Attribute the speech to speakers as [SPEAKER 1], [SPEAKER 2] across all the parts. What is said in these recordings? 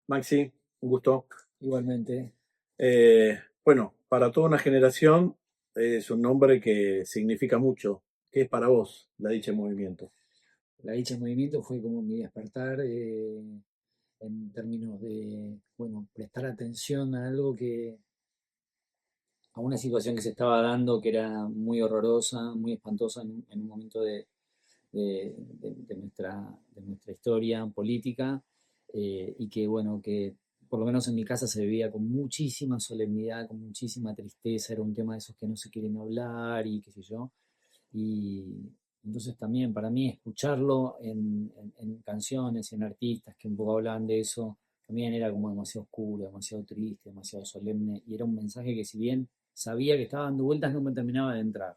[SPEAKER 1] Maxi, un gusto.
[SPEAKER 2] Igualmente,
[SPEAKER 1] Bueno, para toda una generación es un nombre que significa mucho. ¿Qué es para vos la dicha en movimiento?
[SPEAKER 2] la dicha en movimiento fue como mi despertar en términos de, bueno, prestar atención a algo a una situación que se estaba dando que era muy horrorosa, muy espantosa en un momento de nuestra historia política y que, bueno, que por lo menos en mi casa se vivía con muchísima solemnidad, con muchísima tristeza, era un tema de esos que no se quieren hablar y qué sé yo. Y entonces también para mí escucharlo en canciones, en artistas que un poco hablaban de eso, también era como demasiado oscuro, demasiado triste, demasiado solemne. Y era un mensaje que si bien sabía que estaba dando vueltas, no me terminaba de entrar.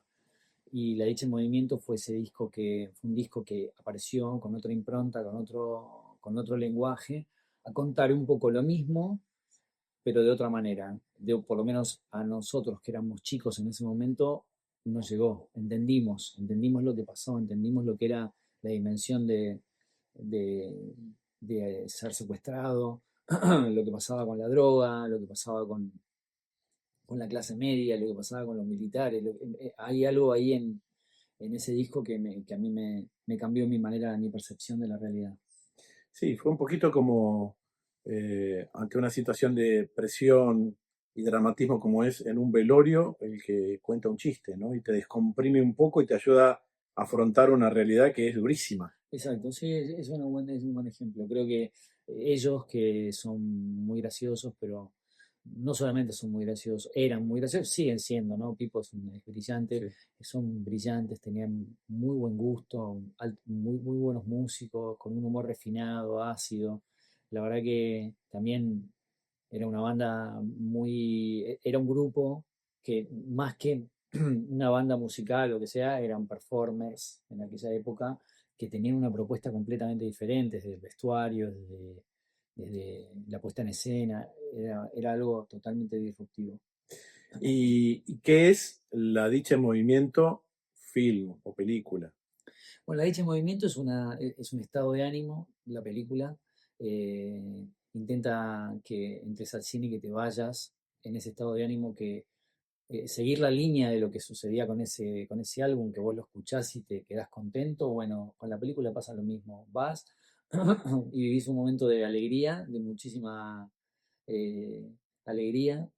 [SPEAKER 2] Y La Dicha en Movimiento fue ese disco que, fue un disco que apareció con otra impronta, con otro lenguaje, a contar un poco lo mismo, pero de otra manera. Por lo menos a nosotros que éramos chicos en ese momento, nos llegó, entendimos lo que pasó, entendimos lo que era la dimensión de, de ser secuestrado, lo que pasaba con la droga, lo que pasaba con la clase media, lo que pasaba con los militares. Hay algo ahí en ese disco que a mí me cambió mi manera, mi percepción de la realidad.
[SPEAKER 1] Sí, fue un poquito como ante una situación de presión y dramatismo como es en un velorio, el que cuenta un chiste, ¿no? Y te descomprime un poco y te ayuda a afrontar una realidad que es durísima.
[SPEAKER 2] Exacto, sí, es un buen ejemplo. Creo que ellos que son muy graciosos, pero no solamente son muy graciosos, eran muy graciosos, siguen siendo, ¿no? Pipo es brillante,
[SPEAKER 1] Sí.
[SPEAKER 2] son brillantes, tenían muy buen gusto, muy buenos músicos, con un humor refinado, ácido. La verdad que también era una banda era un grupo que más que una banda musical o que sea, eran performers en aquella época que tenían una propuesta completamente diferente, desde el vestuario, desde la puesta en escena, era algo totalmente disruptivo.
[SPEAKER 1] ¿Y qué es la dicha en movimiento, film o película?
[SPEAKER 2] Bueno, La Dicha en Movimiento es un estado de ánimo, la película. Intenta que entres al cine y que te vayas en ese estado de ánimo seguir la línea de lo que sucedía con ese álbum, que vos lo escuchás y te quedás contento. Bueno, con la película pasa lo mismo. Vas y vivís un momento de alegría, de muchísima eh, alegría,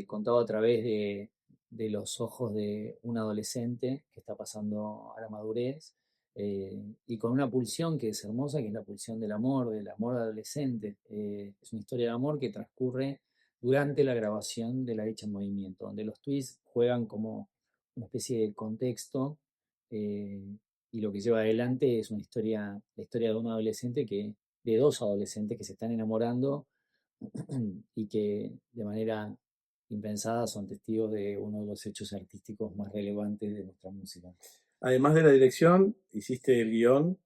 [SPEAKER 2] contado a través de los ojos de un adolescente que está pasando a la madurez, y con una pulsión que es hermosa, que es la pulsión del amor adolescente. Es una historia de amor que transcurre durante la grabación de La Dicha en Movimiento, donde los twists juegan como una especie de contexto, eh, y lo que lleva adelante es la historia de un adolescente de dos adolescentes que se están enamorando y que de manera impensada son testigos de uno de los hechos artísticos más relevantes de nuestra música.
[SPEAKER 1] Además de la dirección, hiciste el guión.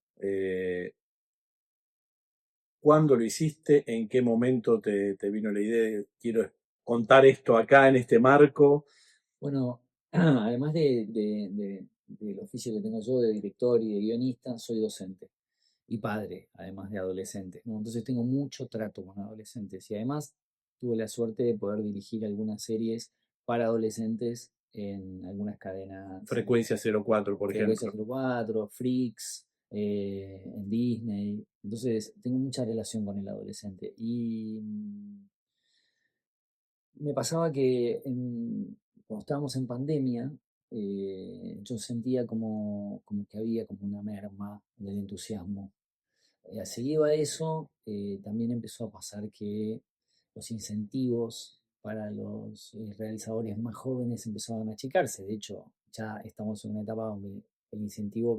[SPEAKER 1] ¿Cuándo lo hiciste? ¿En qué momento te vino la idea de quiero contar esto acá en este marco?
[SPEAKER 2] Bueno, además del oficio que tengo yo de director y de guionista, soy docente y padre, además de adolescentes, ¿no? Entonces tengo mucho trato con adolescentes y además tuve la suerte de poder dirigir algunas series para adolescentes en algunas cadenas,
[SPEAKER 1] Frecuencia 04, por
[SPEAKER 2] Frecuencia
[SPEAKER 1] ejemplo.
[SPEAKER 2] 04, Freaks, en Disney. Entonces tengo mucha relación con el adolescente y me pasaba que cuando estábamos en pandemia, yo sentía como que había como una merma del entusiasmo. Seguido a eso, también empezó a pasar que los incentivos para los realizadores más jóvenes empezaban a achicarse. De hecho, ya estamos en una etapa donde el incentivo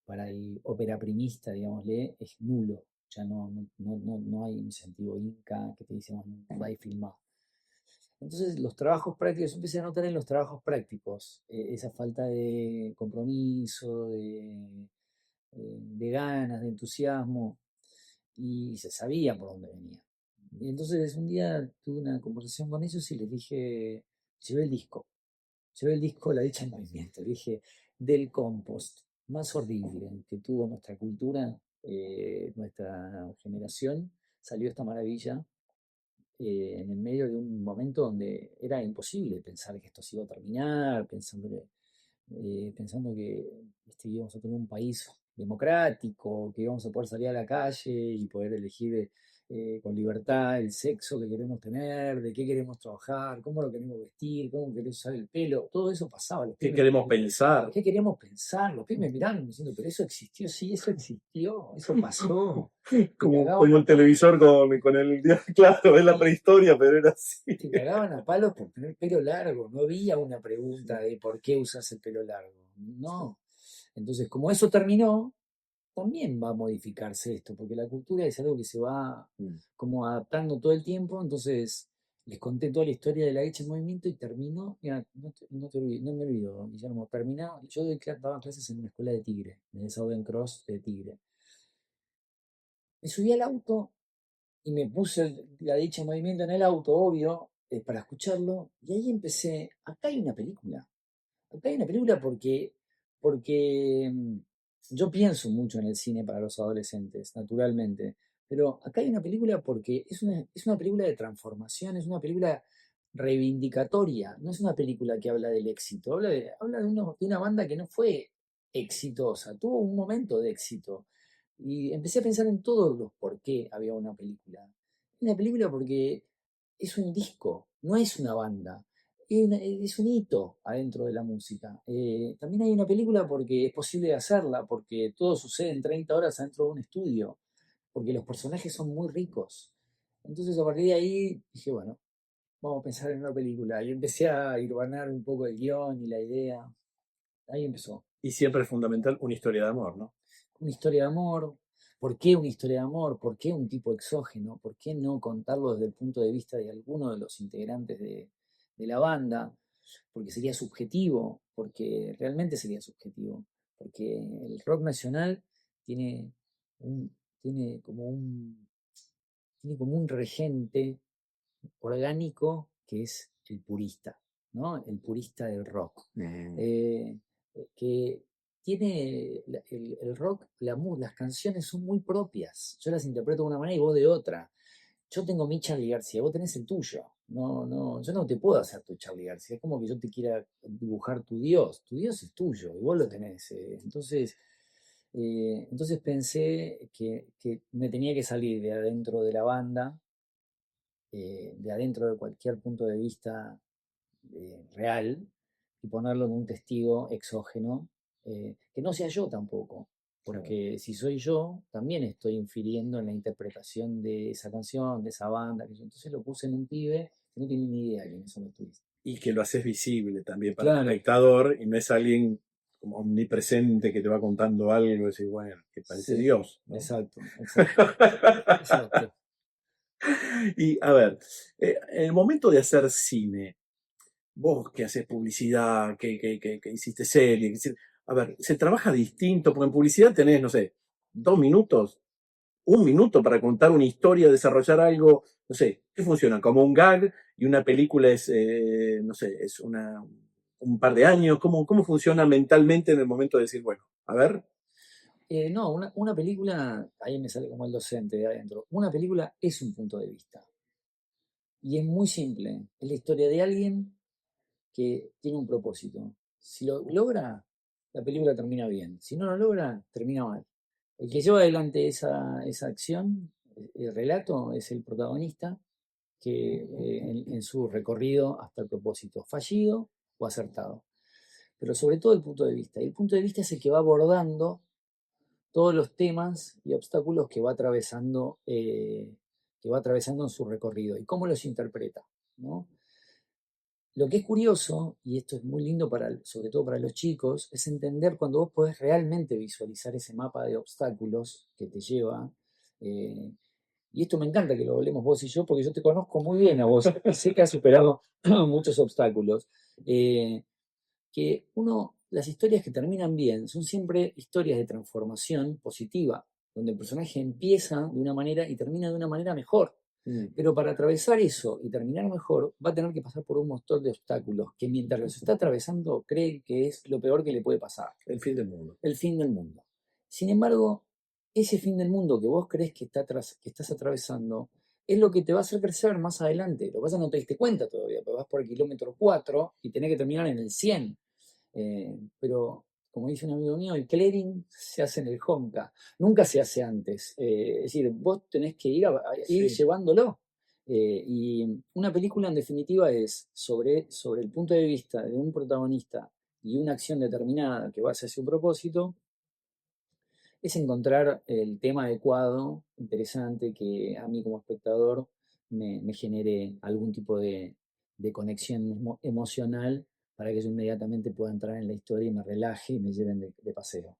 [SPEAKER 2] para el ópera primista, digámosle, es nulo. Ya no hay incentivo Inca que te dice, "Bueno, va y filmá". Entonces, los trabajos prácticos, yo empecé a notar en los trabajos prácticos esa falta de compromiso, de ganas, de entusiasmo, y se sabía por dónde venía. Y entonces un día tuve una conversación con ellos y les dije, llevé el disco, llevé el disco La Dicha en Movimiento, le dije, del compost más horrible que tuvo nuestra cultura, nuestra generación, salió esta maravilla en el medio de un momento donde era imposible pensar que esto se iba a terminar, pensando que íbamos a tener un país democrático, que íbamos a poder salir a la calle y poder elegir con libertad el sexo que queremos tener, de qué queremos trabajar, cómo lo queremos vestir, cómo queremos usar el pelo, todo eso pasaba.
[SPEAKER 1] ¿Qué queremos pensar?
[SPEAKER 2] ¿Qué queríamos pensar? Los pibes me miraban diciendo, pero eso existió, sí, eso existió, eso pasó.
[SPEAKER 1] Como el televisor con el... Claro, es la prehistoria, pero era así.
[SPEAKER 2] Te cagaban a palos por tener pelo largo. No había una pregunta de por qué usas el pelo largo. No. Entonces, como eso terminó, también va a modificarse esto, porque la cultura es algo que se va como adaptando todo el tiempo. Entonces, les conté toda la historia de la H en movimiento y terminó. Mira, no me olvido, Guillermo. Terminó. Yo daba clases en una escuela de Tigre, en el Southern Cross de Tigre. Me subí al auto y me puse la dicha movimiento en el auto, obvio, para escucharlo, y ahí empecé, acá hay una película porque yo pienso mucho en el cine para los adolescentes, naturalmente, pero acá hay una película porque es una película de transformación, es una película reivindicatoria, no es una película que habla del éxito, habla de una banda que no fue exitosa, tuvo un momento de éxito. Y empecé a pensar en todos los por qué había una película. Una película porque es un disco, no es una banda. Es un hito adentro de la música. También hay una película porque es posible hacerla, porque todo sucede en 30 horas adentro de un estudio, porque los personajes son muy ricos. Entonces a partir de ahí dije, bueno, vamos a pensar en una película. Y empecé a irvanar un poco el guión y la idea. Ahí empezó.
[SPEAKER 1] Y siempre es fundamental una historia de amor, ¿no?
[SPEAKER 2] Una historia de amor. ¿Por qué una historia de amor? ¿Por qué un tipo exógeno? ¿Por qué no contarlo desde el punto de vista de alguno de los integrantes de la banda? Porque sería subjetivo, porque realmente sería subjetivo. Porque el rock nacional tiene, un, tiene, como un, tiene como un regente orgánico que es el purista, ¿no? El purista del rock. Eh, que tiene el rock, las canciones son muy propias. Yo las interpreto de una manera y vos de otra. Yo tengo mi Charlie García, vos tenés el tuyo. No, yo no te puedo hacer tu Charlie García. Es como que yo te quiera dibujar tu Dios. Tu Dios es tuyo y vos lo tenés. Entonces pensé que me tenía que salir de adentro de la banda, de adentro de cualquier punto de vista real, y ponerlo en un testigo exógeno, que no sea yo tampoco, porque si soy yo, también estoy infiriendo en la interpretación de esa canción, de esa banda, entonces lo puse en un pibe que no tiene ni idea quiénes son los turistas.
[SPEAKER 1] Y que lo haces visible también para el
[SPEAKER 2] Claro,
[SPEAKER 1] espectador y no es alguien como omnipresente que te va contando algo y decís, bueno, que parece
[SPEAKER 2] sí,
[SPEAKER 1] Dios, ¿no?
[SPEAKER 2] exacto, exacto.
[SPEAKER 1] Y a ver, en el momento de hacer cine, vos que haces publicidad, que hiciste serie, a ver, se trabaja distinto, porque en publicidad tenés, no sé, 2 minutos, 1 minuto para contar una historia, desarrollar algo, no sé, ¿qué funciona? Como un gag y una película es, no sé, es un par de años. ¿Cómo funciona mentalmente en el momento de decir, bueno, a ver?
[SPEAKER 2] No, una película, ahí me sale como el docente de adentro, una película es un punto de vista. Y es muy simple, es la historia de alguien que tiene un propósito. Si lo logra, la película termina bien. Si no lo logra, termina mal. El que lleva adelante esa acción, el relato, es el protagonista que en su recorrido hasta el propósito, fallido o acertado. Pero sobre todo el punto de vista. Y el punto de vista es el que va abordando todos los temas y obstáculos que va atravesando en su recorrido y cómo los interpreta, ¿no? Lo que es curioso, y esto es muy lindo sobre todo para los chicos, es entender cuando vos podés realmente visualizar ese mapa de obstáculos que te lleva. eh, y esto me encanta que lo hablemos vos y yo, porque yo te conozco muy bien a vos. Sé que has superado muchos obstáculos. Las historias que terminan bien son siempre historias de transformación positiva, donde el personaje empieza de una manera y termina de una manera mejor. Pero para atravesar eso y terminar mejor, va a tener que pasar por un montón de obstáculos que mientras los está atravesando cree que es lo peor que le puede pasar.
[SPEAKER 1] El fin del mundo.
[SPEAKER 2] El fin del mundo. Sin embargo, ese fin del mundo que vos crees que estás atravesando es lo que te va a hacer crecer más adelante. Lo que pasa es que no te diste cuenta todavía, pero vas por el kilómetro 4 y tenés que terminar en el 100. Pero, como dice un amigo mío, el clearing se hace en el Honka, nunca se hace antes. Es decir, vos tenés que ir
[SPEAKER 1] Sí.
[SPEAKER 2] llevándolo. Y una película, en definitiva, es sobre el punto de vista de un protagonista y una acción determinada que va hacia su propósito, es encontrar el tema adecuado, interesante, que a mí como espectador me genere algún tipo de conexión emocional para que yo inmediatamente pueda entrar en la historia y me relaje y me lleven de paseo.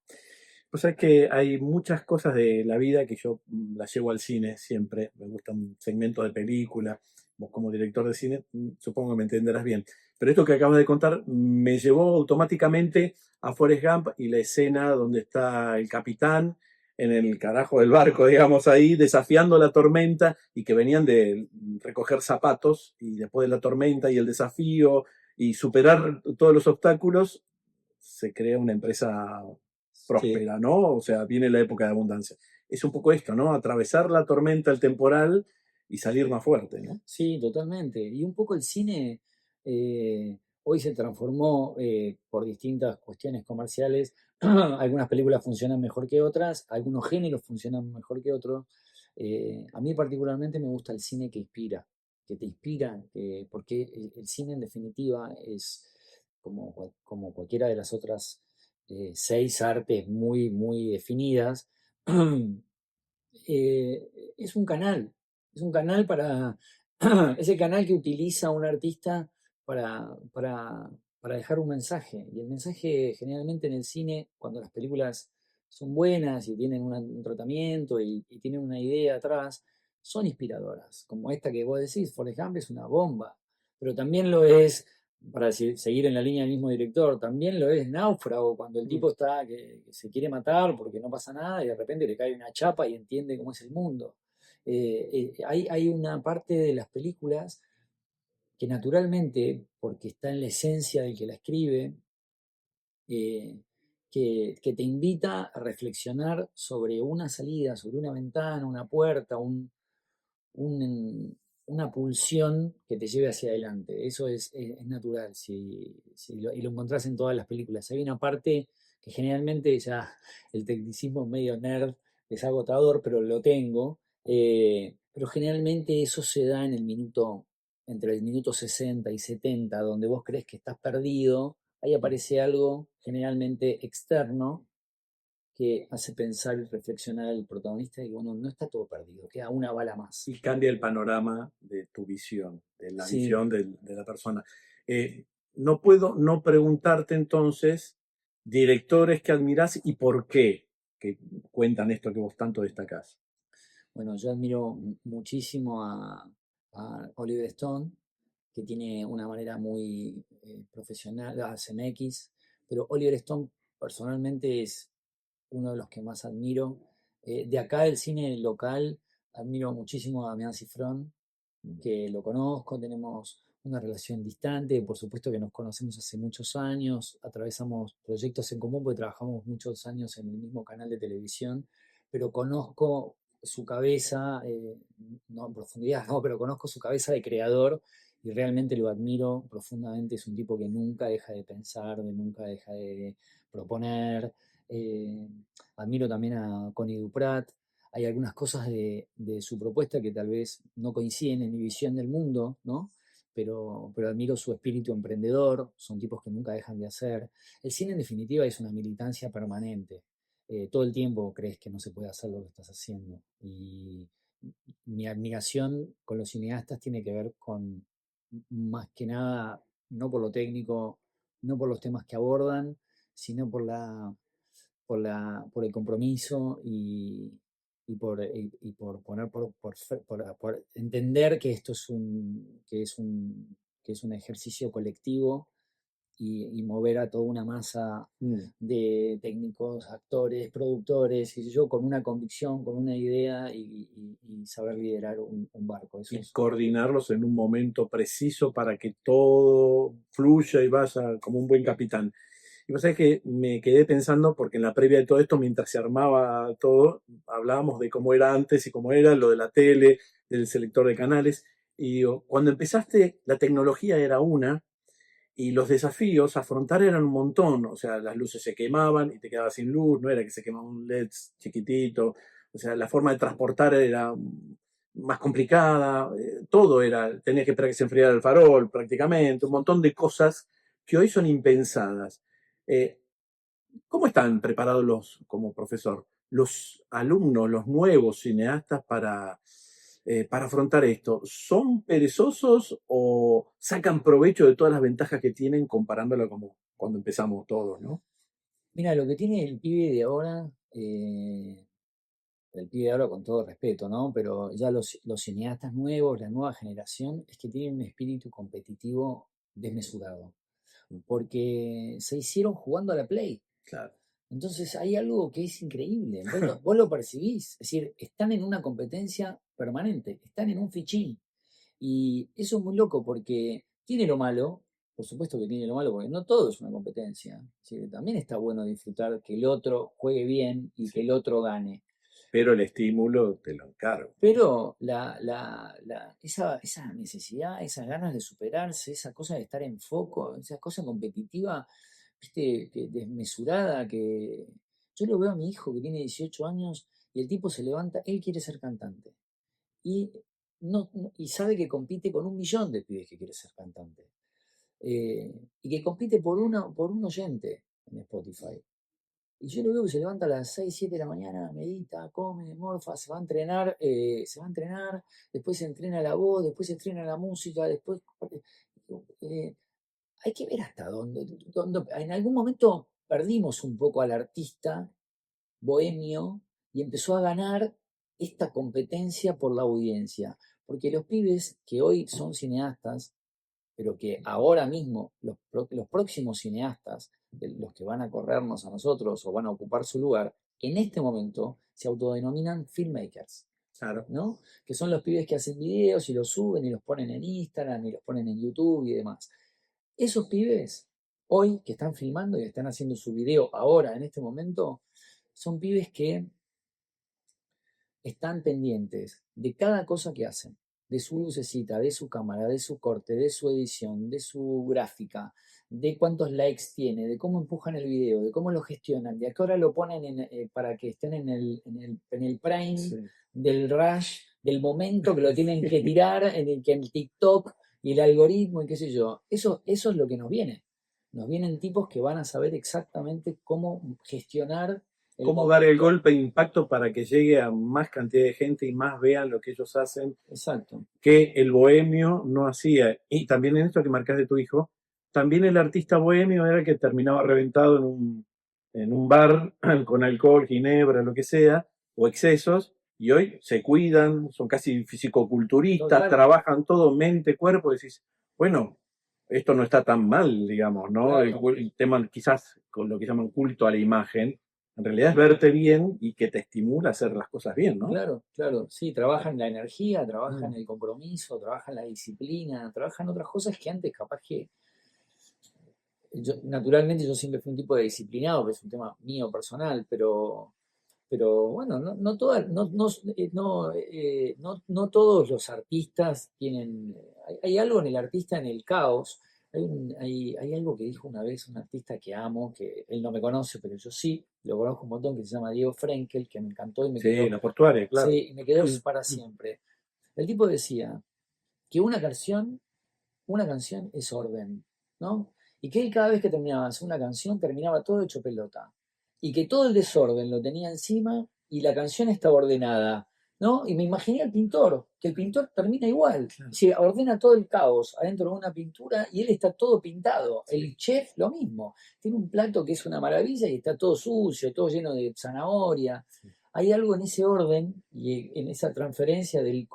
[SPEAKER 1] Pues es que hay muchas cosas de la vida que yo las llevo al cine siempre. Me gustan segmentos de película. Vos como director de cine, supongo que me entenderás bien. Pero esto que acabas de contar me llevó automáticamente a Forrest Gump y la escena donde está el capitán en el carajo del barco, digamos, ahí, desafiando la tormenta y que venían de recoger zapatos y después de la tormenta y el desafío y superar todos los obstáculos, se crea una empresa
[SPEAKER 2] Sí,
[SPEAKER 1] próspera, ¿no? O sea, viene la época de abundancia. Es un poco esto, ¿no? Atravesar la tormenta, el temporal y salir más fuerte, ¿no?
[SPEAKER 2] sí, totalmente. Y un poco el cine hoy se transformó por distintas cuestiones comerciales. Algunas películas funcionan mejor que otras, algunos géneros funcionan mejor que otros. A mí particularmente me gusta el cine que inspira, que te inspira, porque el cine en definitiva es como cualquiera de las otras seis artes muy, muy definidas. Es un canal, es un canal para, es el canal que utiliza un artista para dejar un mensaje. Y el mensaje generalmente en el cine, cuando las películas son buenas y tienen un tratamiento y tienen una idea atrás, son inspiradoras. Como esta que vos decís, Forrest Gump es una bomba, pero también lo es, para seguir en la línea del mismo director, también lo es Náufrago, cuando el tipo está que se quiere matar porque no pasa nada y de repente le cae una chapa y entiende cómo es el mundo. Hay una parte de las películas que naturalmente, porque está en la esencia del que la escribe, eh, que te invita a reflexionar sobre una salida, sobre una ventana, una puerta, un- una pulsión que te lleve hacia adelante. Eso es natural y lo encontrás en todas las películas. Hay una parte que generalmente ya el tecnicismo medio nerd es agotador, pero lo tengo. Pero generalmente eso se da entre el minuto 60 y 70, donde vos crees que estás perdido. Ahí aparece algo generalmente externo que hace pensar y reflexionar al protagonista y bueno, no está todo perdido, queda una bala más.
[SPEAKER 1] Y cambia el panorama de tu visión, de la
[SPEAKER 2] Sí,
[SPEAKER 1] visión de la persona. Eh, no puedo no preguntarte entonces, directores que admirás y por qué que cuentan esto que vos tanto destacás.
[SPEAKER 2] bueno, yo admiro muchísimo a Oliver Stone, que tiene una manera muy profesional, a CMX, pero Oliver Stone personalmente es uno de los que más admiro. De acá del cine local, admiro muchísimo a Damián Cifrón, que lo conozco, tenemos una relación distante, por supuesto que nos conocemos hace muchos años, atravesamos proyectos en común porque trabajamos muchos años en el mismo canal de televisión, pero conozco su cabeza, no en profundidad, no, pero conozco su cabeza de creador y realmente lo admiro profundamente. Es un tipo que nunca deja de pensar, nunca deja de proponer. Eh, Admiro también a Connie Duprat. Hay algunas cosas de su propuesta que tal vez no coinciden en mi visión del mundo, ¿no? Pero admiro su espíritu emprendedor, son tipos que nunca dejan de hacer. El cine en definitiva es una militancia permanente. Todo el tiempo crees que no se puede hacer lo que estás haciendo. Y mi admiración con los cineastas tiene que ver con, más que nada, no por lo técnico, no por los temas que abordan, sino por el compromiso y por poner por entender que esto es un ejercicio colectivo y mover a toda una masa
[SPEAKER 1] Mm.
[SPEAKER 2] de técnicos, actores, productores, y yo con una convicción, con una idea y saber liderar un barco. Eso
[SPEAKER 1] Y
[SPEAKER 2] es.
[SPEAKER 1] coordinarlos en un momento preciso para que todo fluya y vaya como un buen capitán. Y vos sabés que me quedé pensando, porque en la previa de todo esto, mientras se armaba todo, hablábamos de cómo era antes y cómo era lo de la tele, del selector de canales. Y digo, cuando empezaste, la tecnología era una, y los desafíos a afrontar eran un montón. O sea, las luces se quemaban y te quedabas sin luz, no era que se quemaba un LED chiquitito. O sea, la forma de transportar era más complicada, todo era, tenías que esperar que se enfriara el farol prácticamente, un montón de cosas que hoy son impensadas. Eh, ¿Cómo están preparados como profesor, los alumnos, los nuevos cineastas para afrontar esto? ¿Son perezosos o sacan provecho de todas las ventajas que tienen comparándolo como cuando empezamos todos, ¿no?
[SPEAKER 2] Mira, lo que tiene el pibe de ahora con todo respeto, ¿no? Pero ya los cineastas nuevos, la nueva generación, es que tienen un espíritu competitivo desmesurado, porque se hicieron jugando a la Play.
[SPEAKER 1] Claro.
[SPEAKER 2] Entonces hay algo que es increíble, vos lo percibís, es decir, están en una competencia permanente, están en un fichín. Y eso es muy loco porque tiene lo malo, por supuesto que tiene lo malo, porque no todo es una competencia. Es decir, también está bueno disfrutar que el otro juegue bien y que
[SPEAKER 1] Sí.
[SPEAKER 2] el otro gane.
[SPEAKER 1] Pero el estímulo te lo encargo.
[SPEAKER 2] Pero esa necesidad, esas ganas de superarse, esa cosa de estar en foco, esa cosa competitiva, viste, desmesurada, que yo lo veo a mi hijo que tiene 18 años y el tipo se levanta, él quiere ser cantante. Y, y sabe que compite con 1 millón de pibes que quiere ser cantante. Y que compite por un oyente en Spotify. Y yo lo veo que se levanta a las 6 7 de la mañana, medita, come, morfa, se va a entrenar, después se entrena la voz, después se entrena la música, después... eh, hay que ver hasta dónde... En algún momento perdimos un poco al artista bohemio y empezó a ganar esta competencia por la audiencia. Porque los pibes que hoy son cineastas, pero que ahora mismo los próximos cineastas, los que van a corrernos a nosotros o van a ocupar su lugar, en este momento se autodenominan filmmakers,
[SPEAKER 1] Claro.
[SPEAKER 2] ¿no? Que son los pibes que hacen videos y los suben y los ponen en Instagram y los ponen en YouTube y demás. Esos pibes, hoy, que están filmando y están haciendo su video ahora, en este momento, son pibes que están pendientes de cada cosa que hacen, de su lucecita, de su cámara, de su corte, de su edición, de su gráfica, de cuántos likes tiene, de cómo empujan el video, de cómo lo gestionan, de a qué hora lo ponen para que estén en el prime
[SPEAKER 1] Sí.
[SPEAKER 2] del rush, del momento que lo tienen que tirar, que el TikTok y el algoritmo y qué sé yo. Eso es lo que nos viene. Nos vienen tipos que van a saber exactamente cómo gestionar el
[SPEAKER 1] ¿Cómo dar el
[SPEAKER 2] momento.
[SPEAKER 1] golpe de impacto para que llegue a más cantidad de gente y más vean lo que ellos hacen
[SPEAKER 2] Exacto.
[SPEAKER 1] que el bohemio no hacía? Y también en esto que marcás de tu hijo, también el artista bohemio era el que terminaba reventado en un bar con alcohol, ginebra, lo que sea, o excesos, y hoy se cuidan, son casi fisicoculturistas,
[SPEAKER 2] Total,
[SPEAKER 1] trabajan todo, mente, cuerpo, decís, bueno, esto no está tan mal, digamos, ¿no?
[SPEAKER 2] claro,
[SPEAKER 1] El tema quizás con lo que llaman culto a la imagen, en realidad es verte bien y que te estimula a hacer las cosas bien, ¿no?
[SPEAKER 2] claro, claro. Sí, trabajan la energía, trabajan
[SPEAKER 1] Mm.
[SPEAKER 2] el compromiso, trabajan la disciplina, trabajan otras cosas que antes capaz que naturalmente yo siempre fui un tipo de disciplinado, que es un tema mío personal, pero bueno, no todos los artistas tienen, hay algo en el artista, en el caos. Hay algo que dijo una vez un artista que amo, que él no me conoce, pero yo sí, lo conozco un montón, que se llama Diego Frenkel, que me encantó y me
[SPEAKER 1] Sí,
[SPEAKER 2] quedó,
[SPEAKER 1] la portuaria, claro.
[SPEAKER 2] sí, me quedó para siempre. El tipo decía que una canción es orden, ¿no? Y que él cada vez que terminaba una canción terminaba todo hecho pelota. Y que todo el desorden lo tenía encima y la canción estaba ordenada, ¿no? Y me imaginé al pintor, que el pintor termina igual. Se ordena todo el caos adentro de una pintura y él está todo pintado. El chef lo mismo. Tiene un plato que es una maravilla y está todo sucio, todo lleno de zanahoria. Hay algo en ese orden y en esa transferencia del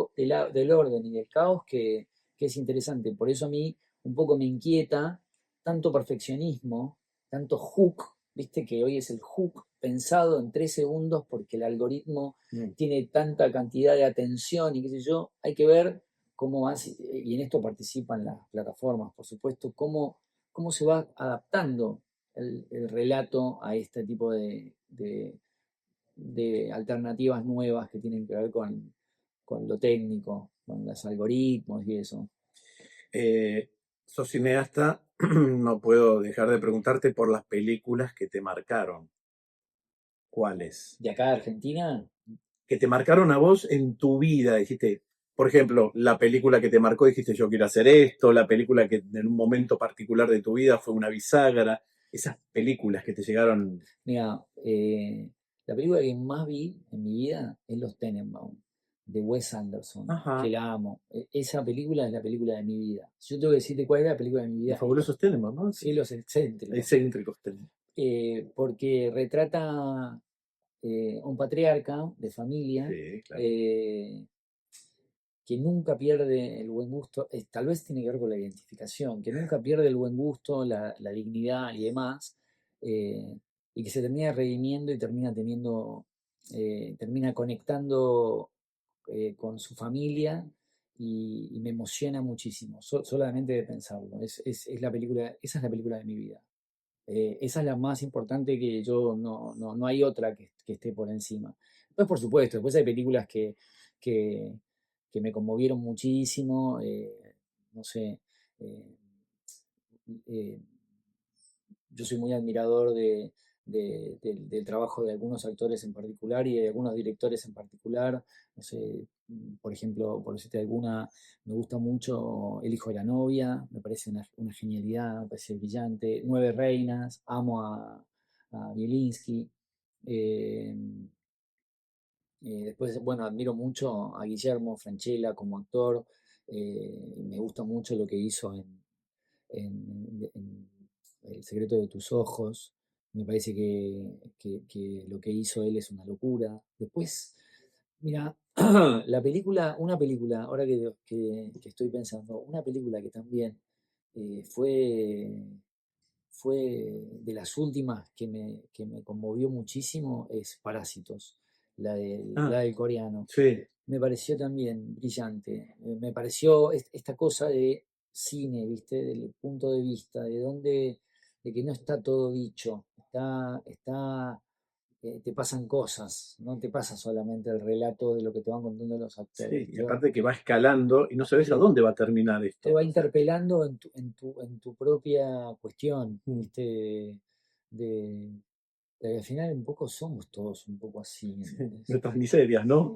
[SPEAKER 2] orden y del caos que es interesante. Por eso a mí un poco me inquieta tanto perfeccionismo, tanto hook, viste que hoy es el hook pensado en 3 segundos porque el algoritmo
[SPEAKER 1] Mm.
[SPEAKER 2] tiene tanta cantidad de atención y qué sé yo. Hay que ver cómo hace, y en esto participan las plataformas, por supuesto, cómo se va adaptando el relato a este tipo de alternativas nuevas que tienen que ver con lo técnico, con los algoritmos y eso.
[SPEAKER 1] Eh, sos cineasta, no puedo dejar de preguntarte por las películas que te marcaron. ¿Cuáles?
[SPEAKER 2] De acá a Argentina,
[SPEAKER 1] Que te marcaron a vos en tu vida. Dijiste, por ejemplo, la película que te marcó, dijiste, yo quiero hacer esto, la película que en un momento particular de tu vida fue una bisagra. Esas películas que te llegaron.
[SPEAKER 2] mira, la película que más vi en mi vida es Los Tenenbaum, de Wes Anderson, que
[SPEAKER 1] Ajá.
[SPEAKER 2] la amo. Esa película es la película de mi vida. Si yo tengo que decirte cuál es la película de mi
[SPEAKER 1] Los
[SPEAKER 2] vida, es
[SPEAKER 1] fabulosos tenemos, ¿no? Sí.
[SPEAKER 2] Cielos Excéntricos,
[SPEAKER 1] Excéntricos tenemos.
[SPEAKER 2] porque retrata un patriarca de familia
[SPEAKER 1] Sí, claro.
[SPEAKER 2] eh, que nunca pierde el buen gusto, tal vez tiene que ver con la identificación, que nunca pierde el buen gusto, la dignidad y demás, eh, y que se termina redimiendo y termina teniendo, termina conectando con su familia y me emociona muchísimo, solamente de pensarlo. Es la película, esa es la película de mi vida. Esa es la más importante que yo, no hay otra que esté por encima. Después, por supuesto, después hay películas que, que me conmovieron muchísimo, no sé, eh, eh, yo soy muy admirador del trabajo de algunos actores en particular y de algunos directores en particular. No sé, por ejemplo, por decirte alguna, me gusta mucho El hijo de la novia, me parece una genialidad, me parece brillante. Nueve reinas, amo a Bielinski. Eh, Después, bueno, admiro mucho a Guillermo Francella como actor. Me gusta mucho lo que hizo en El secreto de tus ojos. Me parece que lo que hizo él es una locura. Después, mira, una película, ahora que estoy pensando, una película que también fue de las últimas que me conmovió muchísimo es Parásitos, la
[SPEAKER 1] Ah,
[SPEAKER 2] del coreano.
[SPEAKER 1] sí,
[SPEAKER 2] Me pareció también brillante. Me pareció esta cosa de cine, ¿viste? Del punto de vista, de que no está todo dicho, te pasan cosas, no te pasa solamente el relato de lo que te van contando los actores.
[SPEAKER 1] sí. Y aparte que va escalando y no sabes a
[SPEAKER 2] Sí,
[SPEAKER 1] dónde va a terminar
[SPEAKER 2] te
[SPEAKER 1] esto.
[SPEAKER 2] va
[SPEAKER 1] O sea,
[SPEAKER 2] interpelando en tu propia cuestión,
[SPEAKER 1] mm,
[SPEAKER 2] ¿viste? De, de que al final un poco somos todos un poco así, ¿entendés?
[SPEAKER 1] nuestras miserias, ¿no?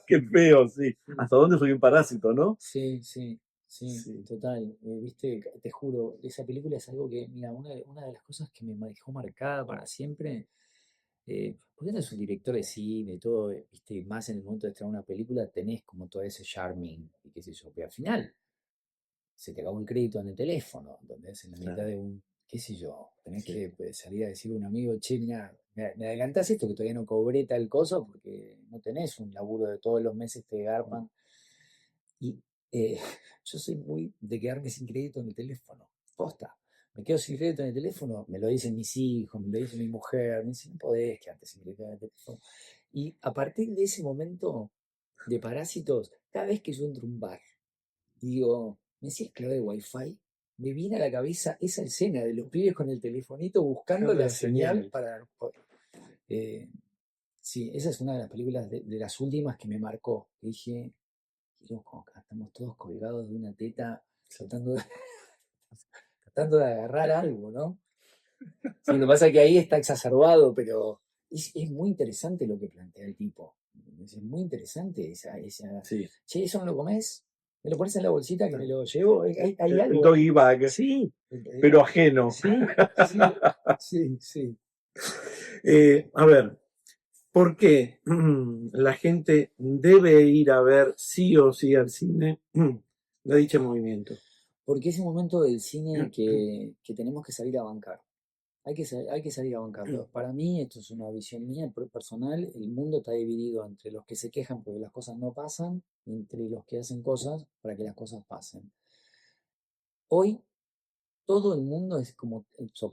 [SPEAKER 1] Qué feo, sí. ¿Hasta dónde soy un parásito, no?
[SPEAKER 2] Sí, sí, sí,
[SPEAKER 1] Sí.
[SPEAKER 2] total. Viste, te juro, esa película es algo que, mira, una de las cosas que me dejó marcada para siempre, porque no es un director de cine y todo, viste, y más en el momento de estrenar una película, tenés como todo ese charming y qué sé yo, pero al final se te acabó el crédito en el teléfono, ¿entendés? En la mitad
[SPEAKER 1] Claro,
[SPEAKER 2] de qué sé yo, tenés
[SPEAKER 1] sí.
[SPEAKER 2] que salir a decirle a un amigo, che, mira, me adelantás esto que todavía no cobré tal cosa porque no tenés un laburo de todos los meses, te garpan. Y eh, yo soy muy de quedarme sin crédito en el teléfono. Posta. Me quedo sin crédito en el teléfono, me lo dicen mis hijos, me lo dice mi mujer, me dicen, no podés quedarte sin crédito en el teléfono. Y a partir de ese momento de Parásitos, cada vez que yo entro a un bar y digo, ¿me decís clave de Wi-Fi? Me viene a la cabeza esa escena de los pibes con el telefonito buscando
[SPEAKER 1] Buscando
[SPEAKER 2] la
[SPEAKER 1] la
[SPEAKER 2] señal
[SPEAKER 1] señal.
[SPEAKER 2] para... eh, sí, esa es una de las películas de las últimas que me marcó. Que dije, qué loco, acá estamos todos colgados de una teta
[SPEAKER 1] Sí.
[SPEAKER 2] tratando de, tratando de agarrar algo, ¿no? Sí, lo que pasa es que ahí está exacerbado, pero es muy interesante lo que plantea el tipo. Es muy interesante
[SPEAKER 1] Sí.
[SPEAKER 2] che, ¿eso no lo comés? ¿Me lo pones en la bolsita que me lo llevo? Hay
[SPEAKER 1] El
[SPEAKER 2] algo.
[SPEAKER 1] doggy bag,
[SPEAKER 2] Sí,
[SPEAKER 1] pero ajeno.
[SPEAKER 2] sí, sí, sí, sí.
[SPEAKER 1] A ver, ¿por qué la gente debe ir a ver sí o sí al cine la dicha movimiento?
[SPEAKER 2] Porque es un momento del cine que tenemos que salir a bancar. Hay que salir a bancarlo. Para mí, esto es una visión mía personal, el mundo está dividido entre los que se quejan porque las cosas no pasan, y entre los que hacen cosas para que las cosas pasen. Hoy todo el mundo es como,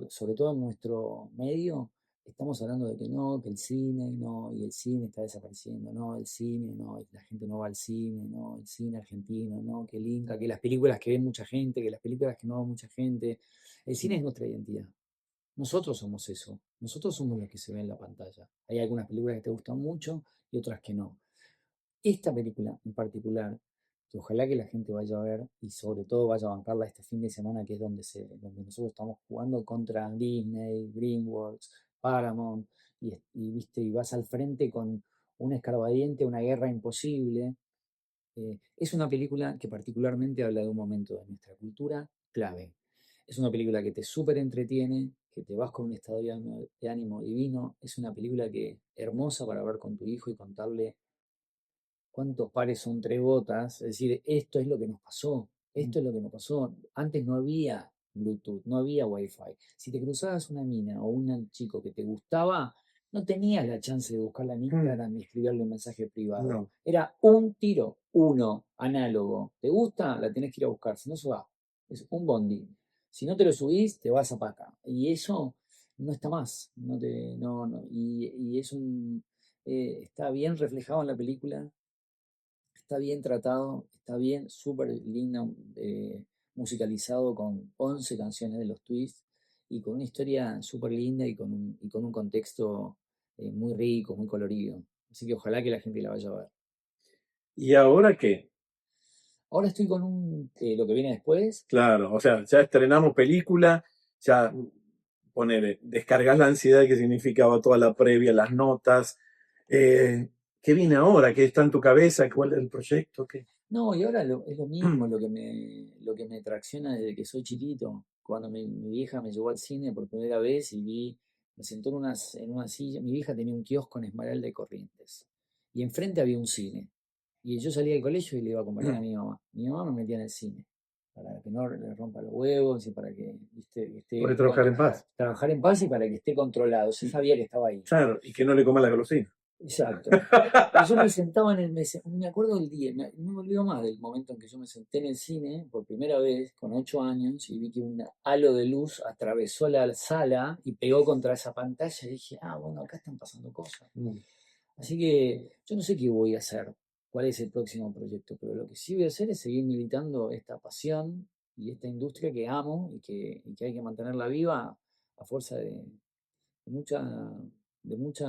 [SPEAKER 2] sobre todo en nuestro medio, estamos hablando de que no, que el cine, no, y el cine está desapareciendo, no, el cine, no, la gente no va al cine, no, el cine argentino, no, que el Inca, que las películas que ve mucha gente, que las películas que no ve mucha gente. El cine es nuestra identidad. Nosotros somos eso, nosotros somos los que se ven en la pantalla. Hay algunas películas que te gustan mucho y otras que no. Esta película en particular, que ojalá que la gente vaya a ver y sobre todo vaya a bancarla este fin de semana, que es donde nosotros estamos jugando contra Disney, DreamWorks, Paramount, viste, y vas al frente con un escarbadiente, una guerra imposible. Es una película que particularmente habla de un momento de nuestra cultura clave. Es una película que te súper entretiene, que te vas con un estado de ánimo divino. Es una película que hermosa para ver con tu hijo y contarle cuántos pares son tres botas, es decir, esto es lo que nos pasó, esto es lo que nos pasó. Antes no había Bluetooth, no había Wi-Fi. Si te cruzabas una mina o un chico que te gustaba, no tenías la chance de buscarla en Instagram y escribirle un mensaje privado.
[SPEAKER 1] No.
[SPEAKER 2] Era un tiro, uno, análogo. ¿Te gusta? La tenés que ir a buscar, si no se va. Es un bondi. Si no te lo subís, te vas a Paca. Y eso no está más. Y es está bien reflejado en la película, está bien tratado, está bien, súper lindo, musicalizado con 11 canciones de los Twists y con una historia súper linda y con un contexto muy rico, muy colorido. Así que ojalá que la gente la vaya a ver.
[SPEAKER 1] ¿Y ahora qué?
[SPEAKER 2] Ahora estoy con lo que viene después.
[SPEAKER 1] Claro, o sea, ya estrenamos película, ya ponele, descargas la ansiedad que significaba toda la previa, las notas. ¿Qué viene ahora? ¿Qué está en tu cabeza? ¿Cuál es el proyecto? ¿Qué?
[SPEAKER 2] No, y ahora es lo mismo, lo que me tracciona desde que soy chiquito. Cuando mi vieja me llevó al cine por primera vez y me sentó en una silla. Mi vieja tenía un kiosco en Esmeralda de Corrientes. Y enfrente había un cine. Y yo salía del colegio y le iba a acompañar a mi mamá. Mi mamá me metía en el cine. Para que no le rompa los huevos y para que, viste, que
[SPEAKER 1] Puede
[SPEAKER 2] esté
[SPEAKER 1] trabajar en paz.
[SPEAKER 2] trabajar en paz y para que esté controlado. Yo sabía que estaba ahí.
[SPEAKER 1] Claro, y que no le coma la golosina.
[SPEAKER 2] Exacto. Y yo me sentaba me acuerdo del día, no me olvido más del momento en que yo me senté en el cine por primera vez, con 8 años, y vi que un halo de luz atravesó la sala y pegó contra esa pantalla y dije, bueno, acá están pasando cosas. Así que yo no sé qué voy a hacer, cuál es el próximo proyecto, pero lo que sí voy a hacer es seguir militando esta pasión y esta industria que amo y que hay que mantenerla viva a fuerza de mucha, de mucho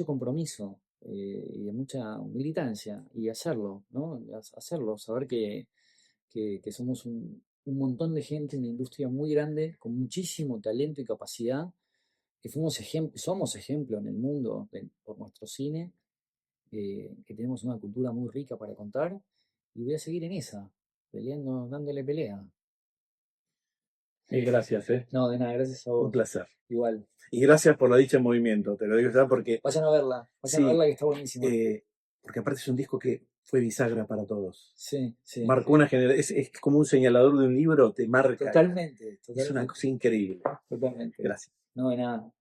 [SPEAKER 2] compromiso y de mucha militancia y hacerlo, ¿no? Hacerlo, saber que somos un montón de gente en una industria muy grande, con muchísimo talento y capacidad, que somos ejemplo en el mundo por nuestro cine, que tenemos una cultura muy rica para contar, y voy a seguir en esa, peleando, dándole pelea.
[SPEAKER 1] Mil gracias, ¿eh?
[SPEAKER 2] No, de nada, gracias a
[SPEAKER 1] Un
[SPEAKER 2] vos.
[SPEAKER 1] placer.
[SPEAKER 2] Igual.
[SPEAKER 1] Y gracias por la dicha en movimiento, te lo digo ya porque
[SPEAKER 2] Vayan a verla
[SPEAKER 1] sí,
[SPEAKER 2] que está buenísima.
[SPEAKER 1] porque aparte es un disco que fue bisagra para todos.
[SPEAKER 2] Sí, sí.
[SPEAKER 1] Marcó una generación, es como un señalador de un libro, te marca.
[SPEAKER 2] Totalmente,
[SPEAKER 1] Es una cosa increíble.
[SPEAKER 2] totalmente.
[SPEAKER 1] Gracias.
[SPEAKER 2] No, de nada.